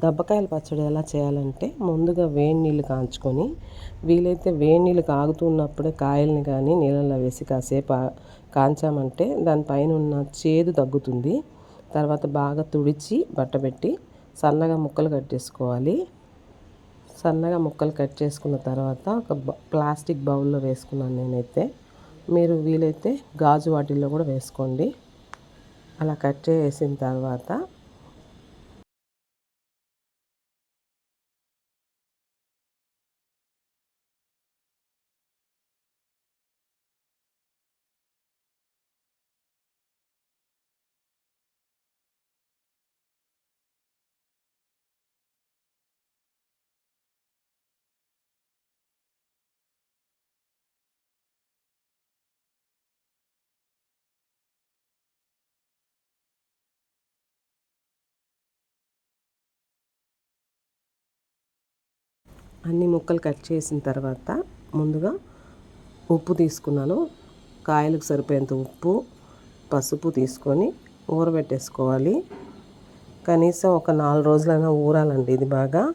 దబ్బకాయల పచ్చడి ఎలా చేయాలంటే ముందుగా వేడి నీళ్ళు కాంచుకొని వీలైతే వేడి నీళ్ళు కాగుతున్నప్పుడే కాయల్ని కానీ నీళ్ళల్లో వేసి కాసేపు కాంచామంటే దానిపైన ఉన్న చేదు తగ్గుతుంది. తర్వాత బాగా తుడిచి బట్టబెట్టి సన్నగా ముక్కలు కట్ చేసుకోవాలి. సన్నగా ముక్కలు కట్ చేసుకున్న తర్వాత ఒక ప్లాస్టిక్ బౌల్లో వేసుకున్నాను నేనైతే. మీరు వీలైతే గాజు వాటిల్లో కూడా వేసుకోండి. అలా కట్ చేసిన తర్వాత అన్ని ముక్కలు కట్ చేసిన తర్వాత ముందుగా ఉప్పు తీసుకున్నాను. కాయలకు సరిపోయేంత ఉప్పు, పసుపు తీసుకొని ఊరబెట్టేసుకోవాలి. కనీసం ఒక 4 రోజులైనా ఊరాలండి. ఇది బాగా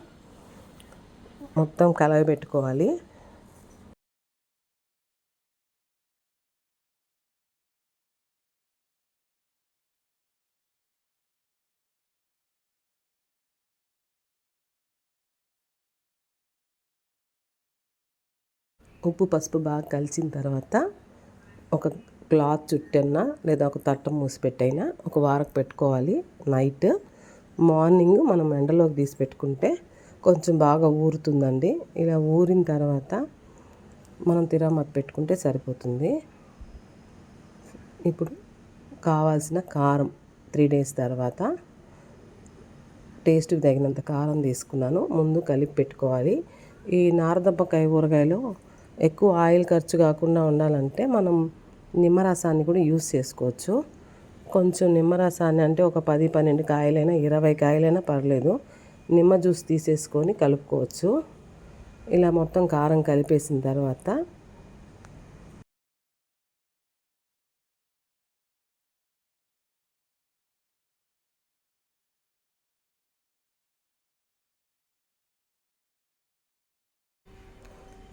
మొత్తం కలయబెట్టుకోవాలి. ఉప్పు పసుపు బాగా కలిసిన తర్వాత ఒక క్లాత్ చుట్టన్నా లేదా ఒక తట్ట మూసి పెట్టైనా ఒక వారకు పెట్టుకోవాలి. నైట్ మార్నింగ్ మనం ఎండలోకి తీసి పెట్టుకుంటే కొంచెం బాగా ఊరుతుందండి. ఇలా ఊరిన తర్వాత మనం తిరగమాత పెట్టుకుంటే సరిపోతుంది. ఇప్పుడు కావాల్సిన కారం 3 days తర్వాత టేస్ట్కి తగినంత కారం తీసుకున్నాను. ముందు కలిపి పెట్టుకోవాలి. ఈ నారదబ్బకాయ ఊరగాయలో ఎక్కువ ఆయిల్ ఖర్చు కాకుండా ఉండాలంటే మనం నిమ్మరసాన్ని కూడా యూస్ చేసుకోవచ్చు. కొంచెం నిమ్మరసాన్ని అంటే ఒక 10-12 కాయలైనా 20 కాయలైనా పర్లేదు, నిమ్మ జ్యూస్ తీసేసుకొని కలుపుకోవచ్చు. ఇలా మొత్తం కారం కలిపేసిన తర్వాత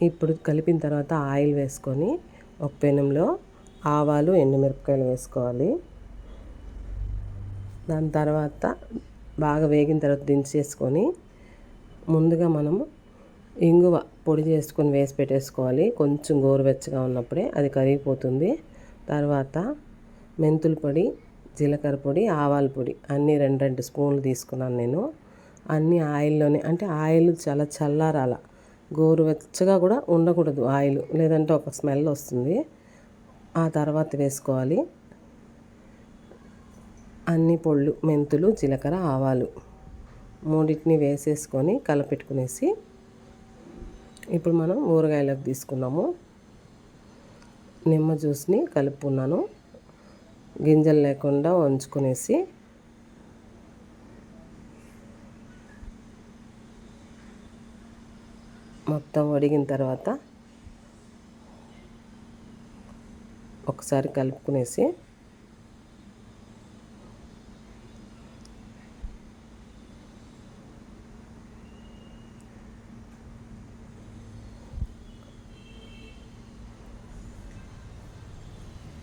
ఇప్పుడు కలిపిన తర్వాత ఆయిల్ వేసుకొని ఒక పెనంలో ఆవాలు, ఎండుమిరపకాయలు వేసుకోవాలి. దాని తర్వాత బాగా వేగిన తర్వాత దించేసుకొని ముందుగా మనము ఇంగువ పొడి చేసుకొని వేసి పెట్టేసుకోవాలి. కొంచెం గోరువెచ్చగా ఉన్నప్పుడే అది కరిగిపోతుంది. తర్వాత మెంతుల పొడి, జీలకర్ర పొడి, ఆవాల పొడి అన్నీ 2 స్పూన్లు తీసుకున్నాను నేను. అన్నీ ఆయిల్లోనే, అంటే ఆయిల్ చాలా చల్లారాల, గోరువెచ్చగా కూడా ఉండకూడదు ఆయిల్, లేదంటే ఒక స్మెల్ వస్తుంది. ఆ తర్వాత వేసుకోవాలి అన్ని పొళ్ళు, మెంతులు, జీలకర్ర, ఆవాలు మూడింటిని వేసేసుకొని కలపెట్టుకునేసి ఇప్పుడు మనం ఊరగాయలకు తీసుకున్నాము. నిమ్మ జ్యూస్ని కలుపుకున్నాను. గింజలు లేకుండా వంచుకునేసి మొత్తం వడిగిన తర్వాత ఒకసారి కలుపుకునేసి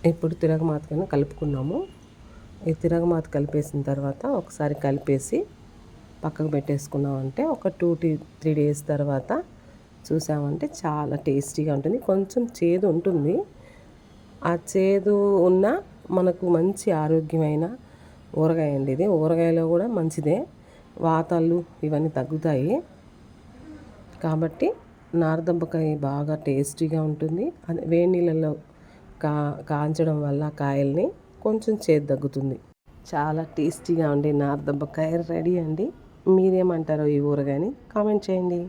ఇప్పుడు తిరగమాతకైనా కలుపుకున్నాము. ఈ తిరగమాత కలిపేసిన తర్వాత ఒకసారి కలిపేసి పక్కకు పెట్టేసుకున్నామంటే ఒక 2-3 days తర్వాత చూసామంటే చాలా టేస్టీగా ఉంటుంది. కొంచెం చేదు ఉంటుంది. ఆ చేదు ఉన్న మనకు మంచి ఆరోగ్యమైన ఊరగాయ అండి ఇది. ఊరగాయలో కూడా మంచిదే, వాతాలు ఇవన్నీ తగ్గుతాయి. కాబట్టి నారదబ్బకాయ బాగా టేస్టీగా ఉంటుంది. అది వేడి నీళ్ళల్లో కాంచడం వల్ల కాయల్ని కొంచెం చేదు తగ్గుతుంది. చాలా టేస్టీగా ఉండే నారదబ్బకాయ రెడీ అండి. మీరేమంటారో ఈ ఊరగాయని కామెంట్ చేయండి.